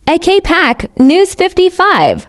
AK Pack News 55.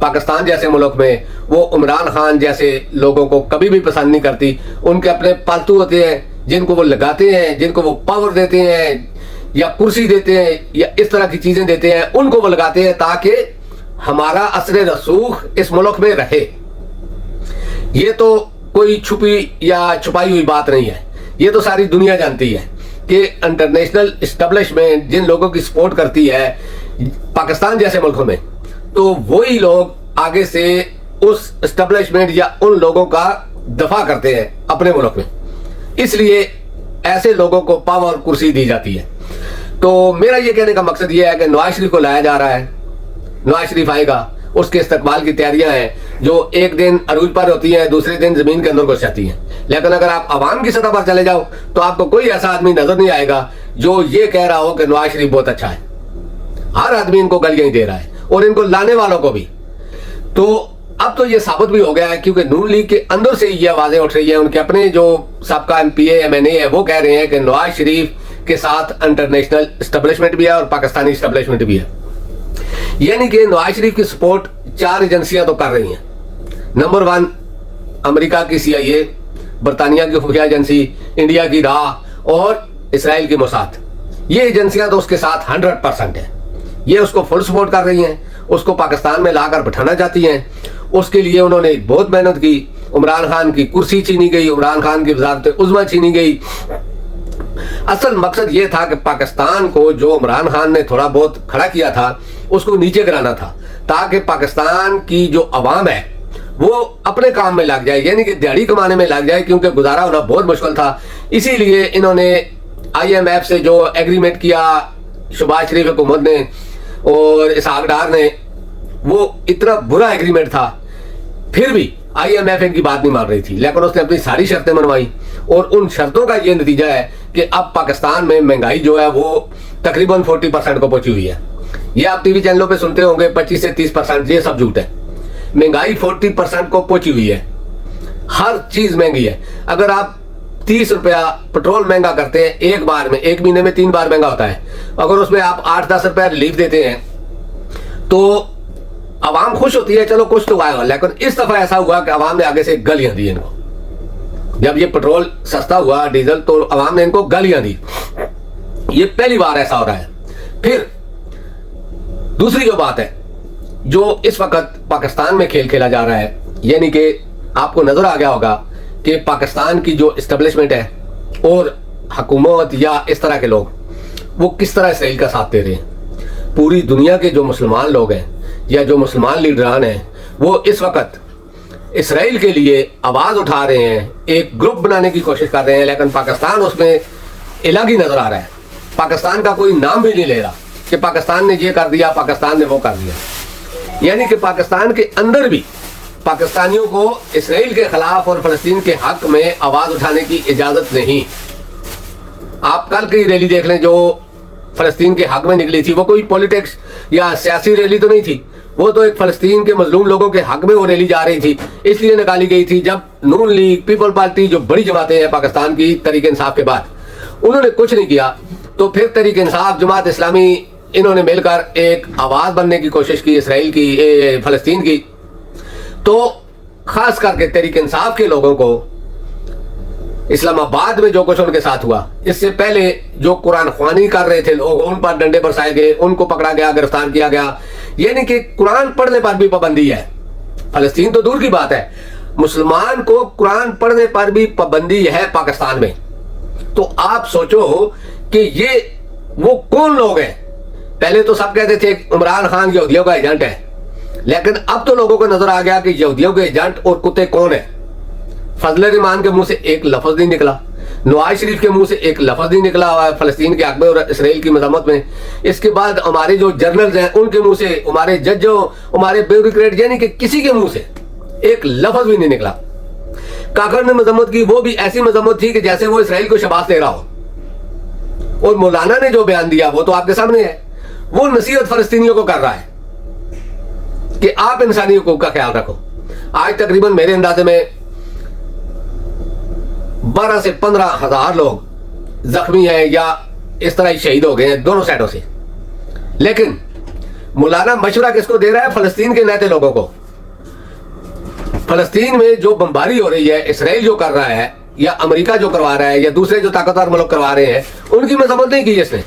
Pakistan جیسے ملک میں وہ عمران خان جیسے لوگوں کو کبھی بھی پسند نہیں کرتی. ان کے اپنے پالتو ہوتے ہیں جن کو وہ لگاتے ہیں, جن کو وہ پاور دیتے ہیں یا کرسی دیتے ہیں یا اس طرح کی چیزیں دیتے ہیں, ان کو وہ لگاتے ہیں تاکہ ہمارا اثر رسوخ اس ملک میں رہے. یہ تو کوئی چھپی یا چھپائی ہوئی بات نہیں ہے, یہ تو ساری دنیا جانتی ہے کہ انٹرنیشنل اسٹیبلشمنٹ جن لوگوں کی سپورٹ کرتی ہے پاکستان جیسے ملکوں میں, تو وہی لوگ آگے سے اس اسٹیبلشمنٹ یا ان لوگوں کا دفاع کرتے ہیں اپنے ملک میں. اس لیے ایسے لوگوں کو پاور کرسی دی جاتی ہے. تو میرا یہ کہنے کا مقصد یہ ہے کہ نواز شریف کو لایا جا رہا ہے, نواز شریف آئے گا, اس کے استقبال کی تیاریاں ہیں جو ایک دن عروج پر ہوتی ہیں, دوسرے دن زمین کے اندر گھس جاتی ہیں. لیکن اگر آپ عوام کی سطح پر چلے جاؤ تو آپ کو کوئی ایسا آدمی نظر نہیں آئے گا جو یہ کہہ رہا ہو کہ نواز شریف بہت اچھا ہے. ہر آدمی ان کو گالیاں ہی دے رہا ہے اور ان کو لانے والوں کو بھی. تو اب تو یہ ثابت بھی ہو گیا ہے کیونکہ نون لیگ کے اندر سے یہ آوازیں اٹھ رہی ہیں, ان کے اپنے جو سابقہ M P A M N A ہے وہ کہہ رہے ہیں کہ نواز شریف کے ساتھ انٹرنیشنل اسٹیبلشمنٹ بھی ہے اور پاکستانی اسٹیبلشمنٹ بھی ہے. یعنی کہ نواز شریف کی سپورٹ 4 ایجنسیاں تو کر رہی ہیں. نمبر 1 امریکہ کی CIA, برطانیہ کی خفیہ ایجنسی, انڈیا کی راہ اور اسرائیل کی موساد. یہ ایجنسیاں تو اس کے ساتھ 100% ہیں. یہ اس کو فل سپورٹ کر رہی ہیں, اس کو پاکستان میں لا کر بٹھانا چاہتی ہیں. اس کے لیے انہوں نے بہت محنت کی. عمران خان کی کرسی چھینی گئی, عمران خان کی وزارت عظمیٰ چھینی گئی. اصل مقصد یہ تھا کہ پاکستان کو جو عمران خان نے تھوڑا بہت کھڑا کیا تھا اس کو نیچے گرانا تھا تاکہ پاکستان کی جو عوام ہے وہ اپنے کام میں لگ جائے, یعنی کہ دیہڑی کمانے میں لگ جائے, کیونکہ گزارا ہونا بہت مشکل تھا. اسی لیے انہوں نے IMF سے جو ایگریمنٹ کیا شہباز شریف حکومت نے اور اسحاق ڈار نے, وہ اتنا برا ایگریمنٹ تھا. پھر بھی IMF ان کی بات نہیں مان رہی تھی, لیکن اس نے اپنی ساری شرطیں منوائی اور ان شرطوں کا یہ نتیجہ ہے کہ اب پاکستان میں مہنگائی جو ہے وہ تقریباً 40% کو پہنچی ہوئی ہے. یہ آپ ٹی وی چینلوں پہ سنتے ہوں گے 25 سے 30%, یہ سب جھوٹ ہے. مہنگائی 40% کو پہنچی ہوئی ہے. ہر چیز مہنگی ہے. اگر آپ 30 روپیہ پٹرول مہنگا کرتے ہیں ایک بار میں, ایک مہینے میں 3 بار مہنگا ہوتا ہے, اگر اس میں آپ 8-10 روپیہ ریلیف دیتے ہیں تو عوام خوش ہوتی ہے, چلو کچھ تو آئے گا. لیکن اس دفعہ ایسا ہوا کہ عوام نے آگے سے گالیاں دی ان کو. جب یہ پٹرول سستا ہوا ڈیزل تو عوام نے ان کو گالیاں دی. یہ پہلی بار ایسا ہو رہا ہے. پھر دوسری جو بات ہے جو اس وقت پاکستان میں کھیل کھیلا جا رہا ہے, یعنی کہ آپ کو نظر آ گیا ہوگا کہ پاکستان کی جو اسٹیبلشمنٹ ہے اور حکومت یا اس طرح کے لوگ وہ کس طرح اسرائیل کا ساتھ دے رہے ہیں. پوری دنیا کے جو مسلمان لوگ ہیں یا جو مسلمان لیڈران ہیں وہ اس وقت اسرائیل کے لیے آواز اٹھا رہے ہیں, ایک گروپ بنانے کی کوشش کر رہے ہیں, لیکن پاکستان اس میں الگ ہی نظر آ رہا ہے. پاکستان کا کوئی نام بھی نہیں لے رہا کہ پاکستان نے یہ کر دیا, پاکستان نے وہ کر دیا. یعنی کہ پاکستان کے اندر بھی پاکستانیوں کو اسرائیل کے خلاف اور فلسطین کے حق میں آواز اٹھانے کی اجازت نہیں. آپ کل کی ریلی دیکھ لیں جو فلسطین کے حق میں نکلی تھی, وہ کوئی پولیٹکس یا سیاسی ریلی تو نہیں تھی, وہ تو ایک فلسطین کے مظلوم لوگوں کے حق میں وہ ریلی جا رہی تھی. اس لیے نکالی گئی تھی جب نون لیگ, پیپل پارٹی جو بڑی جماعتیں ہیں پاکستان کی تحریک انصاف کے بعد, انہوں نے کچھ نہیں کیا, تو پھر تحریک انصاف, جماعت اسلامی, انہوں نے مل کر ایک آواز بننے کی کوشش کی اسرائیل کی, فلسطین کی. تو خاص کر کے تحریک انصاف کے لوگوں کو اسلام آباد میں جو کچھ ان کے ساتھ ہوا, اس سے پہلے جو قرآن خوانی کر رہے تھے لوگ, ان پر ڈنڈے برسائے گئے, ان کو پکڑا گیا, گرفتار کیا گیا. یعنی کہ قرآن پڑھنے پر بھی پابندی ہے. فلسطین تو دور کی بات ہے, مسلمان کو قرآن پڑھنے پر بھی پابندی ہے پاکستان میں. تو آپ سوچو کہ یہ وہ کون لوگ ہیں. پہلے تو سب کہتے تھے عمران خان یہودیوں کا ایجنٹ ہے, لیکن اب تو لوگوں کو نظر آ گیا کہ یہودیوں کے ایجنٹ اور کتے کون ہیں. فضل الرحمان کے منہ سے ایک لفظ نہیں نکلا, نواز شریف کے منہ سے ایک لفظ نہیں نکلا فلسطین کے حق میں اور اسرائیل کی مذمت میں. اس کے بعد ہمارے جو جرنلز ہیں ان کے منہ سے, ہمارے ججوں, ہمارے بیوروکریٹ, یعنی کہ کسی کے منہ سے ایک لفظ بھی نہیں نکلا. کاکڑ نے مذمت کی, وہ بھی ایسی مذمت تھی کہ جیسے وہ اسرائیل کو شاباش دے رہا ہو. اور مولانا نے جو بیان دیا وہ تو آپ کے سامنے ہے, وہ نصیحت فلسطینیوں کو کر رہا ہے کہ آپ انسانی حقوق کا خیال رکھو. آج تقریباً میرے اندازے میں 12 سے 15 ہزار لوگ زخمی ہیں یا اس طرح ہی شہید ہو گئے ہیں دونوں سائڈوں سے. لیکن مولانا مشورہ کس کو دے رہا ہے؟ فلسطین کے نہتے لوگوں کو. فلسطین میں جو بمباری ہو رہی ہے، اسرائیل جو کر رہا ہے یا امریکہ جو کروا رہا ہے یا دوسرے جو طاقتور ملک کروا رہے ہیں، ان کی مذمت نہیں کی اس نے،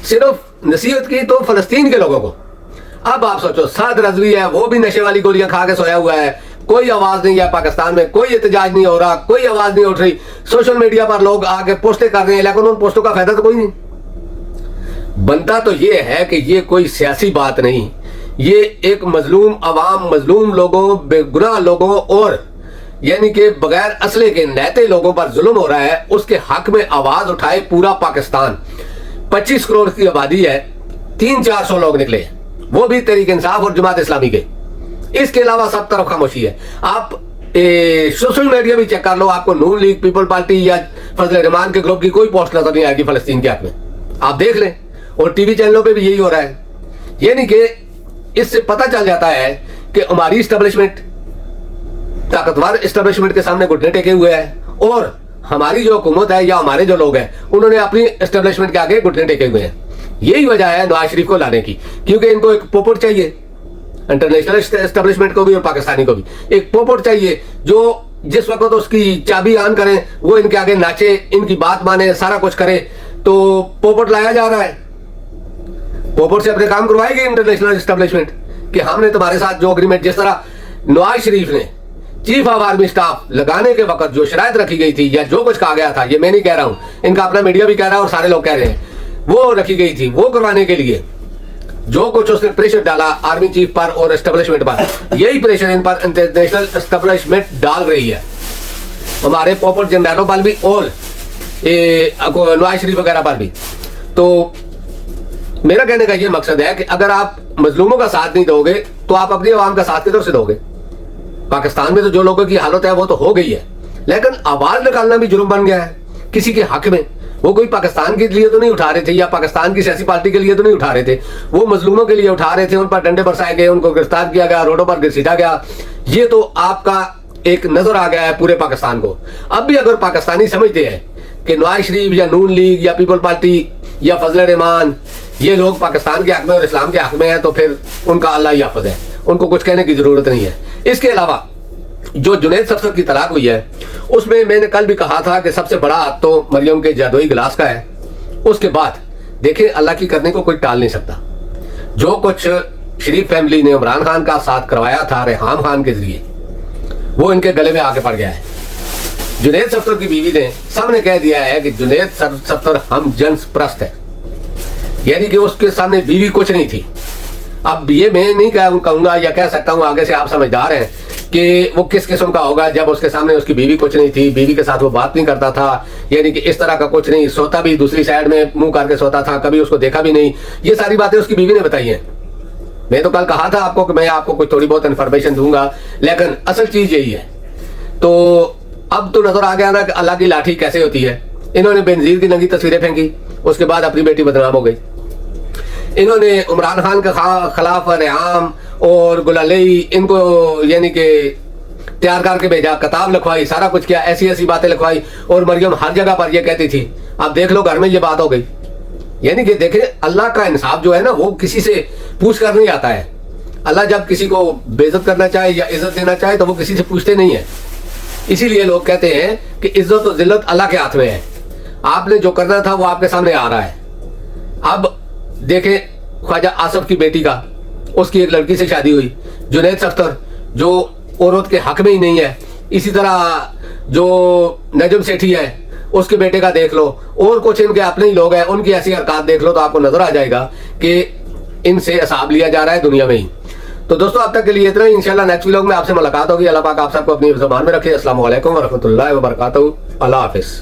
صرف نصیحت کی تو فلسطین کے لوگوں کو. اب آپ سوچو، سعد رضوی ہے، وہ بھی نشے والی گولیاں کھا کے سویا ہوا ہے، کوئی آواز نہیں ہے پاکستان میں، کوئی احتجاج نہیں ہو رہا، کوئی آواز نہیں اٹھ رہی. سوشل میڈیا پر لوگ آ کے پوسٹیں کر رہے ہیں، لیکن ان پوسٹوں کا فائدہ تو کوئی نہیں. بنتا تو یہ ہے کہ یہ کوئی سیاسی بات نہیں، یہ ایک مظلوم عوام، مظلوم لوگوں، بے گناہ لوگوں اور یعنی کہ بغیر اسلحے کے نہتے لوگوں پر ظلم ہو رہا ہے، اس کے حق میں آواز اٹھائے پورا پاکستان. 25 کروڑ کی آبادی ہے، 300-400 لوگ نکلے، وہ بھی تحریک انصاف اور جماعت اسلامی کے. اس کے علاوہ سب طرف خاموشی ہے. آپ سوشل میڈیا بھی چیک کر لو، آپ کو نون لیگ، پیپل پارٹی یا فضل الرحمان کے گروپ کی کوئی پوسٹ نظر نہیں آئے گی فلسطین کے حق میں. آپ دیکھ لیں، اور ٹی وی چینلوں پہ بھی یہی ہو رہا ہے. یعنی کہ اس سے پتہ چل جاتا ہے کہ ہماری اسٹیبلشمنٹ طاقتور اسٹیبلشمنٹ کے سامنے گھٹنے ٹیکے ہوئے ہیں، اور ہماری جو حکومت ہے یا ہمارے جو لوگ ہیں انہوں نے اپنی اسٹیبلشمنٹ کے آگے گھٹنے ٹیکے ہوئے ہیں. یہی وجہ ہے نواز شریف کو لانے کی، کیونکہ ان کو ایک پوپٹ چاہیے، انٹرنیشنل اسٹیبلشمنٹ کو بھی اور پاکستانی کو بھی ایک پوپٹ چاہیے جو جس وقت اس کی چابی آن کریں وہ ان کے آگے ناچے، ان کی بات مانے، سارا کچھ کرے. تو پوپٹ لایا جا رہا ہے، پوپٹ سے اپنے کام کروائے گی انٹرنیشنل اسٹیبلشمنٹ کہ ہم نے تمہارے ساتھ جو اگریمنٹ، جس طرح نواز شریف نے چیف آف آرمی سٹاف لگانے کے وقت جو شرائط رکھی گئی تھی یا جو کچھ کہا گیا تھا، یہ میں نہیں کہہ رہا ہوں، ان کا اپنا میڈیا بھی کہہ رہا ہے اور سارے لوگ کہہ رہے ہیں، وہ رکھی گئی تھی، وہ کروانے کے لیے جو کچھ اس نے پریشر ڈالا آرمی چیف پر اور اسٹیبلشمنٹ پر، یہی پریشر ان پر انٹرنیشنل اسٹیبلشمنٹ ڈال رہی ہے، ہمارے پوپٹ جنرلوں پر بھی اور نواز شریف وغیرہ پر بھی. تو میرا کہنے کا یہ مقصد ہے کہ اگر آپ مظلوموں کا ساتھ نہیں دو گے تو آپ اپنی عوام کا ساتھ کدھر سے دو گے؟ پاکستان میں تو جو لوگوں کی حالت ہے وہ تو ہو گئی ہے، لیکن آواز نکالنا بھی جرم بن گیا ہے کسی کے حق میں. وہ کوئی پاکستان کے لیے تو نہیں اٹھا رہے تھے یا پاکستان کی سیاسی پارٹی کے لیے تو نہیں اٹھا رہے تھے، وہ مظلوموں کے لیے اٹھا رہے تھے. ان پر ڈنڈے برسائے گئے، ان کو گرفتار کیا گیا، روڈوں پر گھسیٹا گیا. یہ تو آپ کا ایک نظر آ گیا ہے پورے پاکستان کو. اب بھی اگر پاکستانی سمجھتے ہیں کہ نواز شریف یا نون لیگ یا پیپل پارٹی یا فضل الرحمان یہ لوگ پاکستان کے حق میں اور اسلام کے حق میں ہیں، تو پھر ان کا اللہ ہی حافظ ہے، ان کو کچھ کہنے کی ضرورت نہیں ہے. اس کے علاوہ جو جنید صفدر کی طلاق ہوئی ہے، اس میں نے کل بھی کہا تھا کہ سب سے بڑا ہاتھ تو مریم کے جادوئی گلاس کا ہے. اس کے بعد دیکھیں، اللہ کی کرنے کو کوئی ٹال نہیں سکتا. جو کچھ شریف فیملی نے عمران خان کا ساتھ کروایا تھا ریحام خان کے ذریعے، وہ ان کے گلے میں آگے پڑ گیا ہے. جنید صفدر کی بیوی نے سب نے کہہ دیا ہے کہ جنید صفدر ہم جنس پرست ہے، یعنی کہ اس کے سامنے بیوی کچھ نہیں تھی. اب یہ میں نہیں کہوں گا یا کہہ سکتا ہوں، آگے سے آپ سمجھدار ہیں کہ وہ کس قسم کا ہوگا جب اس کے سامنے اس کی بیوی کچھ نہیں تھی، بیوی کے ساتھ وہ بات نہیں کرتا تھا، یعنی کہ اس طرح کا کچھ نہیں، سوتا بھی دوسری سائڈ میں منہ کر کے سوتا تھا، کبھی اس کو دیکھا بھی نہیں. یہ ساری باتیں اس کی بیوی نے بتائی ہیں. میں تو کل کہا تھا آپ کو کہ میں آپ کو کچھ تھوڑی بہت انفارمیشن دوں گا، لیکن اصل چیز یہی ہے. تو اب تو نظر آ گیا نا کہ اللہ کی لاٹھی کیسے ہوتی ہے. انہوں نے بینظیر کی ننگی تصویریں پھینکی، اس کے بعد اپنی بیٹی بدنام ہو گئی. انہوں نے عمران خان کے خلاف ریحام اور گلالئی ان کو یعنی کہ تیار کر کے بھیجا، کتاب لکھوائی، سارا کچھ کیا، ایسی ایسی باتیں لکھوائی، اور مریم ہر جگہ پر یہ کہتی تھی. اب دیکھ لو گھر میں یہ بات ہو گئی. یعنی کہ دیکھیں، اللہ کا انصاف جو ہے نا وہ کسی سے پوچھ کر نہیں آتا ہے. اللہ جب کسی کو بے عزت کرنا چاہے یا عزت دینا چاہے تو وہ کسی سے پوچھتے نہیں ہیں. اسی لیے لوگ کہتے ہیں کہ عزت و ذلت اللہ کے ہاتھ میں ہے. آپ نے جو کرنا تھا وہ آپ کے سامنے آ رہا ہے. اب دیکھیں خواجہ آصف کی بیٹی کا، اس کی ایک لڑکی سے شادی ہوئی، جنید صفدر جو عورت کے حق میں ہی نہیں ہے. اسی طرح جو نجم سیٹھی ہے، اس کے بیٹے کا دیکھ لو، اور کچھ ان کے اپنے ہی لوگ ہیں، ان کی ایسی حرکات دیکھ لو تو آپ کو نظر آ جائے گا کہ ان سے حساب لیا جا رہا ہے دنیا میں ہی. تو دوستو اب تک کے لیے اتنا ہی. انشاءاللہ نیکسٹ ویلوگ میں آپ سے ملاقات ہوگی. اللہ پاک آپ سب کو اپنی زبان میں رکھے. السلام علیکم ورحمۃ اللہ وبرکاتہ. اللہ حافظ.